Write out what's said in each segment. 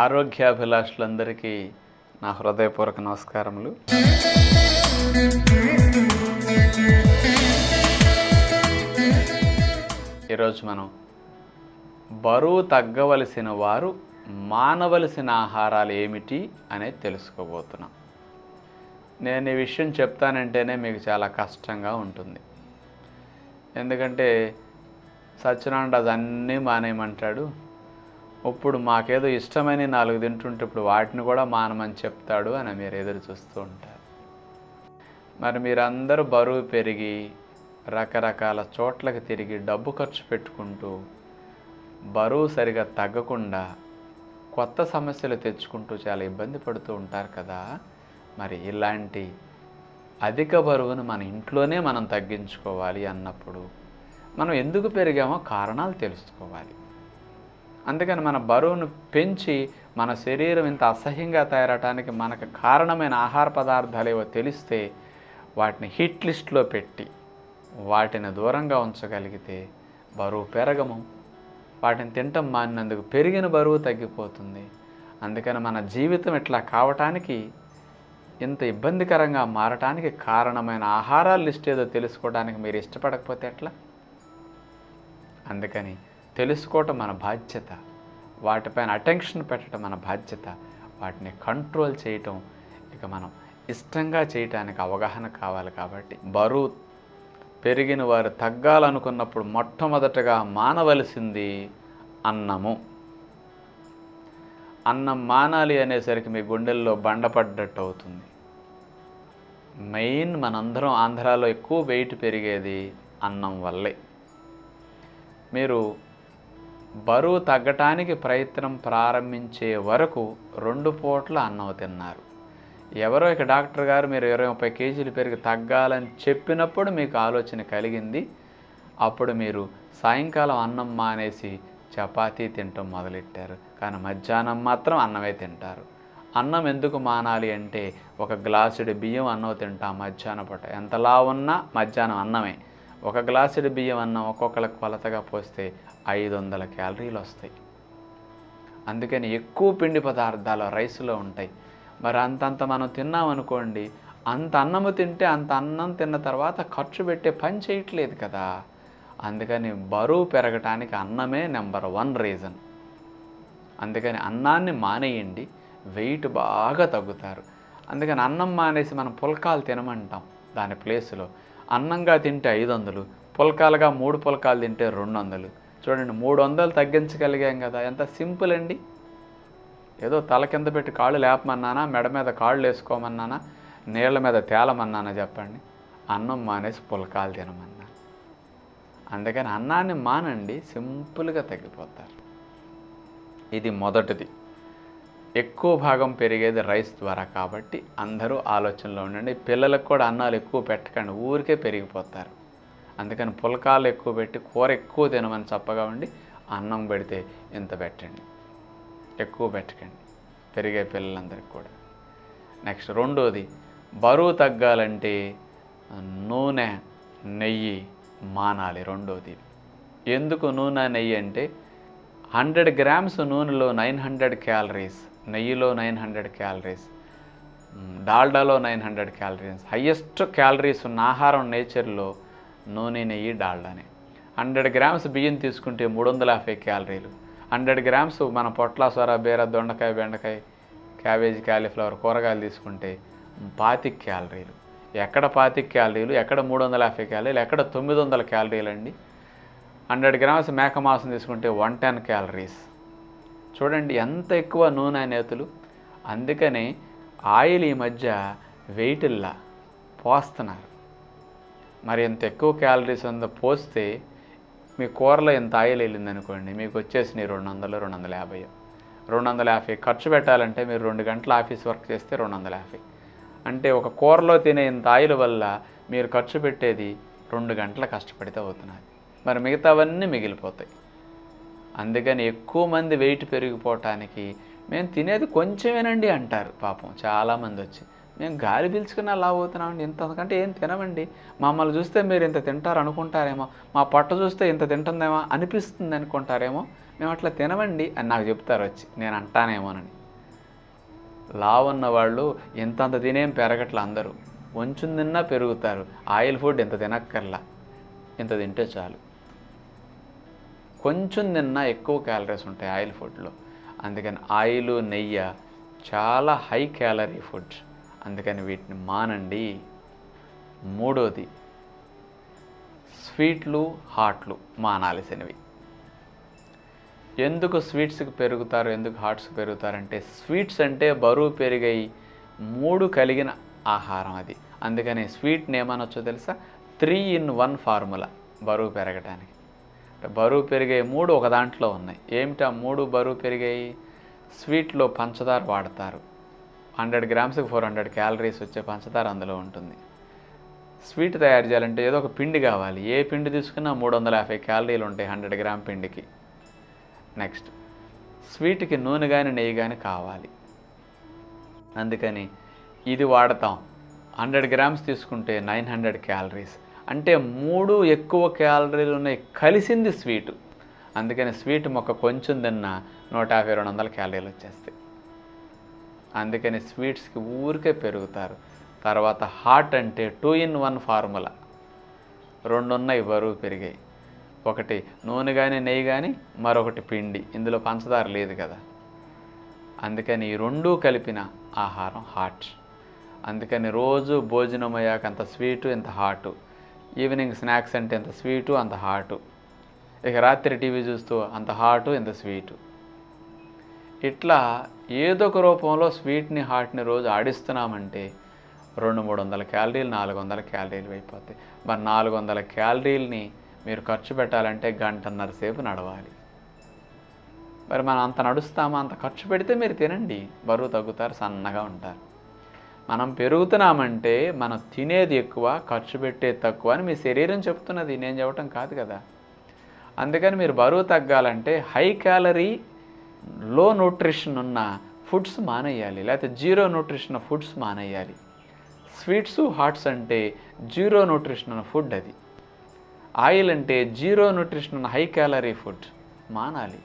ఆరోగ్యాభిలాషులందరికీ నా హృదయపూర్వక నమస్కారములు. ఈరోజు మనం బరువు తగ్గవలసిన వారు మానవలసిన ఆహారాలు ఏమిటి అనేది తెలుసుకోబోతున్నాం. నేను ఈ విషయం చెప్తానంటేనే మీకు చాలా కష్టంగా ఉంటుంది. ఎందుకంటే సత్యనారాయణ అది అన్నీ మానేయమంటాడు. ఇప్పుడు మాకేదో ఇష్టమైన 4 తింటుంటే ఇప్పుడు వాటిని కూడా మానమని చెప్తాడు అని మీరు ఎదురు చూస్తూ ఉంటారు. మరి మీరందరూ బరువు పెరిగి రకరకాల చోట్లకి తిరిగి డబ్బు ఖర్చు పెట్టుకుంటూ బరువు సరిగా తగ్గకుండా కొత్త సమస్యలు తెచ్చుకుంటూ చాలా ఇబ్బంది పడుతూ ఉంటారు కదా. మరి ఇలాంటి అధిక బరువును మన ఇంట్లోనే మనం తగ్గించుకోవాలి అన్నప్పుడు మనం ఎందుకు పెరిగామో కారణాలు తెలుసుకోవాలి. అందుకని మన బరువును పెంచి మన శరీరం ఇంత అసహ్యంగా తయారవడానికి మనకు కారణమైన ఆహార పదార్థాలు ఏవో తెలిస్తే వాటిని హిట్ లిస్ట్లో పెట్టి వాటిని దూరంగా ఉంచగలిగితే బరువు పెరగము. వాటిని తినటం మానినందుకు పెరిగిన బరువు తగ్గిపోతుంది. అందుకని మన జీవితం ఇట్లా కావటానికి, ఇంత ఇబ్బందికరంగా మారటానికి కారణమైన ఆహారాల లిస్ట్ ఏదో తెలుసుకోవడానికి మీరు ఇష్టపడకపోతే ఎట్లా? అందుకని తెలుసుకోవటం మన బాధ్యత, వాటిపైన అటెన్షన్ పెట్టడం మన బాధ్యత, వాటిని కంట్రోల్ చేయటం ఇక మనం ఇష్టంగా చేయటానికి అవగాహన కావాలి. కాబట్టి బరువు పెరిగిన వారు తగ్గాలనుకున్నప్పుడు మొట్టమొదటగా మానవలసింది అన్నము. అన్నం మానాలి అనేసరికి మీ గుండెల్లో బండపడ్డట్టు అవుతుంది. మెయిన్ మనందరం ఆంధ్రాలో ఎక్కువ వెయిట్ పెరిగేది అన్నం వల్లే. మీరు బరువు తగ్గటానికి ప్రయత్నం ప్రారంభించే వరకు 2 పూట్ల అన్నం తిన్నారు. ఎవరో ఇక డాక్టర్ గారు మీరు 20-30 కేజీలు పెరిగి తగ్గాలని చెప్పినప్పుడు మీకు ఆలోచన కలిగింది. అప్పుడు మీరు సాయంకాలం అన్నం మానేసి చపాతీ తినటం మొదలెట్టారు. కానీ మధ్యాహ్నం మాత్రం అన్నమే తింటారు. అన్నం ఎందుకు మానాలి అంటే, ఒక గ్లాసుడి బియ్యం అన్నం తింటాం మధ్యాహ్నం పూట. ఎంతలా ఉన్నా మధ్యాహ్నం అన్నమే. ఒక గ్లాసుడి బియ్యం అన్నం ఒక్కొక్కరికి కొలతగా పోస్తే 500 క్యాలరీలు వస్తాయి. అందుకని ఎక్కువ పిండి పదార్థాలు రైస్లో ఉంటాయి. మరి అంతంత మనం తిన్నామనుకోండి, అంత అన్నము తింటే అంత అన్నం తిన్న తర్వాత ఖర్చు పెట్టే పని చేయట్లేదు కదా. అందుకని బరువు పెరగటానికి అన్నమే నెంబర్ 1 రీజన్. అందుకని అన్నాన్ని మానేయండి, వెయిట్ బాగా తగ్గుతారు. అందుకని అన్నం మానేసి మనం పుల్కాలు తినమంటాం. దాని ప్లేస్లో అన్నంగా తింటే 500, పుల్కాలుగా 3 పుల్కాలు తింటే 200. చూడండి, 300 తగ్గించగలిగాం కదా. ఎంత సింపుల్ అండి. ఏదో తల కింద పెట్టి కాళ్ళు లేపమన్నానా, మెడ మీద కాళ్ళు వేసుకోమన్నానా, నీళ్ళ మీద తేలమన్నానా చెప్పండి? అన్నం మానేసి పుల్కాలు తినమన్నా. అందుకని అన్నాన్ని మానండి, సింపుల్గా తగ్గిపోతారు. ఇది మొదటిది. ఎక్కువ భాగం పెరిగేది రైస్ ద్వారా కాబట్టి అందరూ ఆలోచనలో ఉండండి. పిల్లలకు కూడా అన్నాలు ఎక్కువ పెట్టకండి, ఊరికే పెరిగిపోతారు. అందుకని పుల్కాలు ఎక్కువ పెట్టి కూర ఎక్కువ తినమని చప్పగా ఉండి అన్నం పెడితే ఇంత పెట్టండి, ఎక్కువ పెట్టకండి పెరిగే పిల్లలందరికీ కూడా. నెక్స్ట్ రెండోది, బరువు తగ్గాలంటే నూనె నెయ్యి మానాలి. రెండోది, ఎందుకు నూనె నెయ్యి అంటే 100 గ్రామ్స్ నూనెలో 900 క్యాలరీస్, నెయ్యిలో 900 క్యాలరీస్, డాల్డాలో 900 క్యాలరీస్. హయ్యెస్ట్ క్యాలరీస్ ఉన్న ఆహారం నేచర్లో నూనె, నెయ్యి, డాల్డానే. 100 గ్రామ్స్ బియ్యం తీసుకుంటే 350 క్యాలరీలు. 100 గ్రామ్స్ మన పొట్ల, సొర, బీర, దొండకాయ, బెండకాయ, క్యాబేజీ, కాలీఫ్లవర్ కూరగాయలు తీసుకుంటే 25 క్యాలరీలు. ఎక్కడ 25 క్యాలరీలు, ఎక్కడ 350 క్యాలరీలు, ఎక్కడ 900 క్యాలరీలు అండి. 100 గ్రామ్స్ మేక మాంసం తీసుకుంటే 110 క్యాలరీస్. చూడండి ఎంత ఎక్కువ నూనె నేతులు. అందుకని ఆయిల్ ఈ మధ్య వెయిట్లా పోస్తున్నారు. మరి ఎంత ఎక్కువ క్యాలరీస్ ఉందో పోస్తే మీ కూరలో ఎంత ఆయిల్ వెళ్ళిందనుకోండి, మీకు వచ్చేసినాయి 200, 250. 250 ఖర్చు పెట్టాలంటే మీరు 2 గంటల ఆఫీస్ వర్క్ చేస్తే 250. అంటే ఒక కూరలో తినే ఇంత ఆయిల్ వల్ల మీరు ఖర్చు పెట్టేది 2 గంటల కష్టపడితే అవుతున్నది. మరి మిగతావన్నీ మిగిలిపోతాయి. అందుకని ఎక్కువ మంది వెయిట్ పెరిగిపోవటానికి మేము తినేది కొంచెమేనండి అంటారు. పాపం చాలామంది వచ్చి మేము గాలి పీల్చుకుని అలా అవుతున్నామండి, ఇంత అంతకంటే ఏం తినమండి, మమ్మల్ని చూస్తే మీరు ఇంత తింటారు అనుకుంటారేమో, మా పొట్ట చూస్తే ఇంత తింటుందేమో అనిపిస్తుంది అనుకుంటారేమో, మేము అట్లా తినమండి అని నాకు చెప్తారు వచ్చి, నేను అంటానేమోనని. లావున్న వాళ్ళు ఇంతంత తినేం పెరగట్ల, అందరూ కొంచెం తిన్నా పెరుగుతారు. ఆయిల్ ఫుడ్ ఇంత తినక్కర్లా, ఇంత తింటే చాలు. కొంచెం తిన్నా ఎక్కువ క్యాలరీస్ ఉంటాయి ఆయిల్ ఫుడ్లో. అందుకని ఆయిల్, నెయ్యి చాలా హై క్యాలరీ ఫుడ్, అందుకని వీటిని మానండి. మూడోది స్వీట్లు, హాట్లు మానాల్సినవి. ఎందుకు స్వీట్స్కి పెరుగుతారు, ఎందుకు హాట్స్కి పెరుగుతారంటే, స్వీట్స్ అంటే బరువు పెరిగాయి 3 కలిగిన ఆహారం అది. అందుకని స్వీట్ని ఏమనొచ్చో తెలుసా, 3-in-1 ఫార్ములా బరువు పెరగటానికి. బరువు పెరిగే 3 ఒక దాంట్లో ఉన్నాయి. ఏమిటా 3 బరువు పెరిగాయి? స్వీట్లో పంచదార వాడతారు, 100 గ్రామ్స్కి 400 క్యాలరీస్ వచ్చే పంచదార అందులో ఉంటుంది. స్వీట్ తయారు చేయాలంటే ఏదో ఒక పిండి కావాలి, ఏ పిండి తీసుకున్నా 350 క్యాలరీలు ఉంటాయి 100 గ్రామ్ పిండికి. నెక్స్ట్ స్వీట్కి నూనె కానీ నెయ్యి కానీ కావాలి, అందుకని ఇది వాడతాం. 100 గ్రామ్స్ తీసుకుంటే 900 క్యాలరీస్, అంటే 3 ఎక్కువ క్యాలరీలు ఉన్నాయి కలిసింది స్వీటు. అందుకని స్వీట్ మొక్క కొంచెం తిన్నా 150-200 క్యాలరీలు వచ్చేస్తాయి. అందుకని స్వీట్స్కి ఊరికే పెరుగుతారు. తర్వాత హాట్ అంటే 2-in-1 ఫార్ములా, 2 ఉన్నాయి బరువు పెరిగాయి. ఒకటి నూనె కానీ నెయ్యి కానీ, మరొకటి పిండి, ఇందులో పంచదార లేదు కదా. అందుకని ఈ 2 కలిపిన ఆహారం హాట్. అందుకని రోజు భోజనం అయ్యాక అంత స్వీటు ఇంత హాటు, ఈవినింగ్ స్నాక్స్ అంటే ఎంత స్వీటు అంత హాటు, ఇక రాత్రి టీవీ చూస్తూ అంత హాటు ఇంత స్వీటు. ఇట్లా ఏదో ఒక రూపంలో స్వీట్ని హాట్ని రోజు ఆడిస్తున్నామంటే 200-300 క్యాలరీలు 400 క్యాలరీలు అయిపోతాయి. మరి 400 క్యాలరీలని మీరు ఖర్చు పెట్టాలంటే 1.5 సేపు నడవాలి. మరి మనం అంత నడుస్తామా? అంత ఖర్చు పెడితే మీరు తినండి, బరువు తగ్గుతారు, సన్నగా ఉంటారు. మనం పెరుగుతున్నామంటే మనం తినేది ఎక్కువ, ఖర్చు పెట్టేది తక్కువ అని మీ శరీరం చెప్తున్నది, నేను చెప్పటం కాదు కదా. అందుకని మీరు బరువు తగ్గాలంటే హై క్యాలరీ లో న్యూట్రిషన్ ఉన్న ఫుడ్స్ మానేయాలి, లేకపోతే జీరో న్యూట్రిషన్ ఫుడ్స్ మానేయాలి. స్వీట్స్, హాట్స్ అంటే జీరో న్యూట్రిషన్ ఉన్న ఫుడ్ అది. ఆయిల్ అంటే జీరో న్యూట్రిషన్ ఉన్న హై క్యాలరీ ఫుడ్ మానాలి.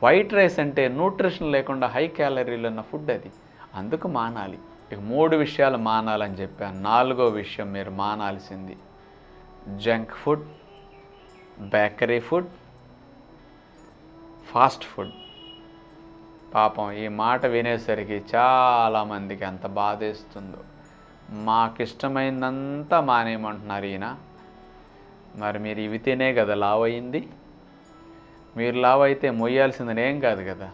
వైట్ రైస్ అంటే న్యూట్రిషన్ లేకుండా హై క్యాలరీలు ఉన్న ఫుడ్ అది, అందుకు మానాలి. ఇక 3 విషయాలు మానాలని చెప్పాను. 4వ విషయం మీరు మానాల్సింది junk food, bakery food, fast food. పాపం ఈ మాట వినేసరికి చాలామందికి ఎంత బాధేస్తుందో. మాకిష్టమైందంతా మానేయమంటున్నారు ఈయన. మరి మీరు ఇవి తినే కదా లావు అయింది. మీరు లావు అయితే మొయ్యాల్సింది ఏం కాదు కదా,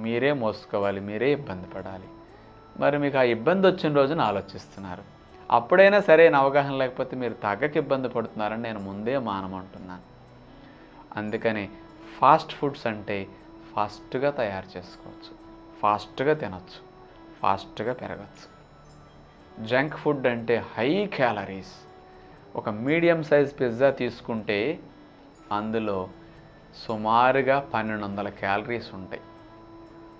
మీరే మోసుకోవాలి, మీరే ఇబ్బంది పడాలి. మరి మీకు ఆ ఇబ్బంది వచ్చిన రోజున ఆలోచిస్తున్నారు. అప్పుడైనా సరైన అవగాహన లేకపోతే మీరు తగ్గకి ఇబ్బంది పడుతున్నారని నేను ముందే మానమంటున్నాను. అందుకని ఫాస్ట్ ఫుడ్స్ అంటే ఫాస్ట్గా తయారు చేసుకోవచ్చు, ఫాస్ట్గా తినచ్చు, ఫాస్ట్గా పెరగచ్చు. జంక్ ఫుడ్ అంటే హై క్యాలరీస్. ఒక మీడియం సైజ్ పిజ్జా తీసుకుంటే అందులో సుమారుగా 1200 క్యాలరీస్ ఉంటాయి.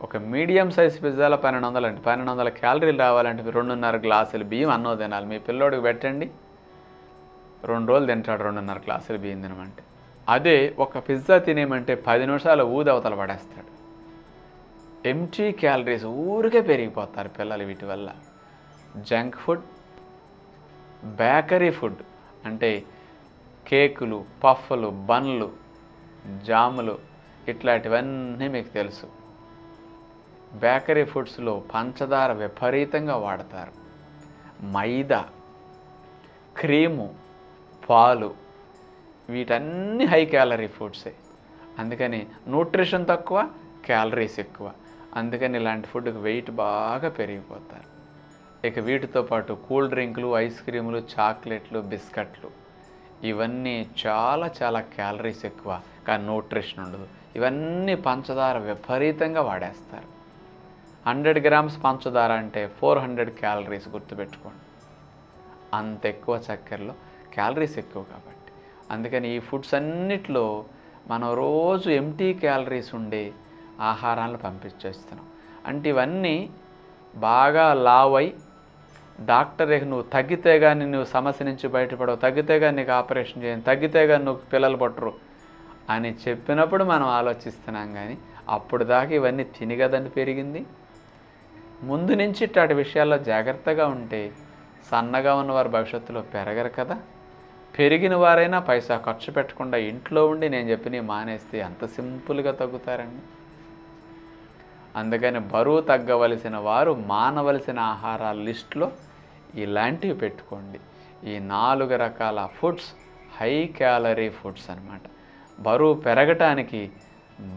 ఒక మీడియం సైజ్ పిజ్జాలో 1200 అంటే 1200 క్యాలరీలు రావాలంటే 2.5 గ్లాసులు బియ్యం అన్నం తినాలి. మీ పిల్లోడికి పెట్టండి, 2 రోజులు తింటాడు 2.5 గ్లాసులు బియ్యం తినమంటే. అదే ఒక పిజ్జా తినేమంటే 10 నిమిషాలు ఊదవతల పడేస్తాడు. ఎంటీ క్యాలరీస్, ఊరికే పెరిగిపోతారు పిల్లలు వీటి వల్ల. జంక్ ఫుడ్, బేకరీ ఫుడ్ అంటే కేకులు, పఫ్ఫులు, బన్లు, జాములు ఇట్లాంటివన్నీ మీకు తెలుసు. బేకరీ ఫుడ్స్లో పంచదార విపరీతంగా వాడతారు, మైదా, క్రీము, పాలు, వీటన్నీ హై క్యాలరీ ఫుడ్సే. అందుకని న్యూట్రిషన్ తక్కువ, క్యాలరీస్ ఎక్కువ. అందుకని ఇలాంటి ఫుడ్కి వెయిట్ బాగా పెరిగిపోతారు. ఇక వీటితో పాటు కూల్ డ్రింకులు, ఐస్ క్రీములు, చాక్లెట్లు, బిస్కెట్లు, ఇవన్నీ చాలా చాలా క్యాలరీస్ ఎక్కువ, కానీ న్యూట్రిషన్ ఉండదు. ఇవన్నీ పంచదార విపరీతంగా వాడేస్తారు. 100 గ్రామ్స్ పంచదార అంటే 400 క్యాలరీస్, గుర్తుపెట్టుకోండి. అంత ఎక్కువ చక్కెరలో క్యాలరీస్ ఎక్కువ కాబట్టి. అందుకని ఈ ఫుడ్స్ అన్నిట్లో మనం రోజు ఎంటీ క్యాలరీస్ ఉండే ఆహారాలను పంపించేస్తున్నాం. అంటే ఇవన్నీ బాగా లావై డాక్టర్ నువ్వు తగ్గితే కానీ నువ్వు సమస్య నుంచి బయటపడవు, తగ్గితే కానీ నీకు ఆపరేషన్ చేయను, తగ్గితే కానీ నువ్వు పిల్లలు పుట్టరు అని చెప్పినప్పుడు మనం ఆలోచిస్తున్నాం. కానీ అప్పుడు దాకా ఇవన్నీ తిని కదండి పెరిగింది. ముందు నుంచి ఇట్లాంటి విషయాల్లో జాగ్రత్తగా ఉంటే సన్నగా ఉన్నవారు భవిష్యత్తులో పెరగరు కదా. పెరిగిన వారైనా పైసా ఖర్చు పెట్టకుండా ఇంట్లో ఉండి నేను చెప్పినవి మానేస్తే అంత సింపుల్గా తగ్గుతారండి. అందుకని బరువు తగ్గవలసిన వారు మానవలసిన ఆహారాల లిస్టులో ఇలాంటివి పెట్టుకోండి. ఈ 4 రకాల ఫుడ్స్ హై క్యాలరీ ఫుడ్స్ అన్నమాట. బరువు పెరగటానికి,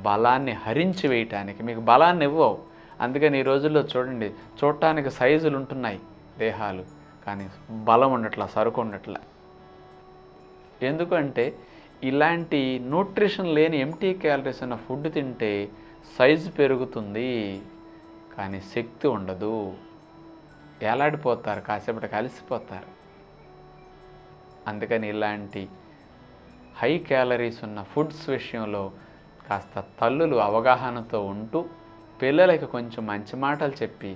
బలాన్ని హరించి వేయటానికి, మీకు బలాన్ని ఇవ్వవు. అందుకని ఈ రోజుల్లో చూడండి, చూడటానికి సైజులు ఉంటున్నాయి దేహాలు, కానీ బలం ఉండట్లా, సరుకు ఉండట్లా. ఎందుకంటే ఇలాంటి న్యూట్రిషన్ లేని ఎంటీ క్యాలరీస్ ఉన్న ఫుడ్ తింటే సైజు పెరుగుతుంది కానీ శక్తి ఉండదు, ఏలాడిపోతారు, కాసేపటి కలిసిపోతారు. అందుకని ఇలాంటి హై క్యాలరీస్ ఉన్న ఫుడ్స్ విషయంలో కాస్త తల్లులు అవగాహనతో ఉంటూ పిల్లలకి కొంచెం మంచి మాటలు చెప్పి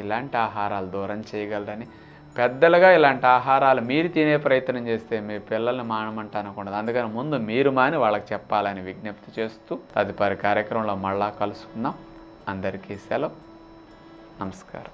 ఇలాంటి ఆహారాలు దూరం చేయగలరని, పెద్దలుగా ఇలాంటి ఆహారాలు మీరు తినే ప్రయత్నం చేస్తే మీ పిల్లల్ని మానమంట అనకూడదు. అందుకని ముందు మీరు మాని వాళ్ళకి చెప్పాలని విజ్ఞప్తి చేస్తూ తదుపరి కార్యక్రమంలో మళ్ళా కలుసుకుందాం. అందరికీ సెలవు. నమస్కారం.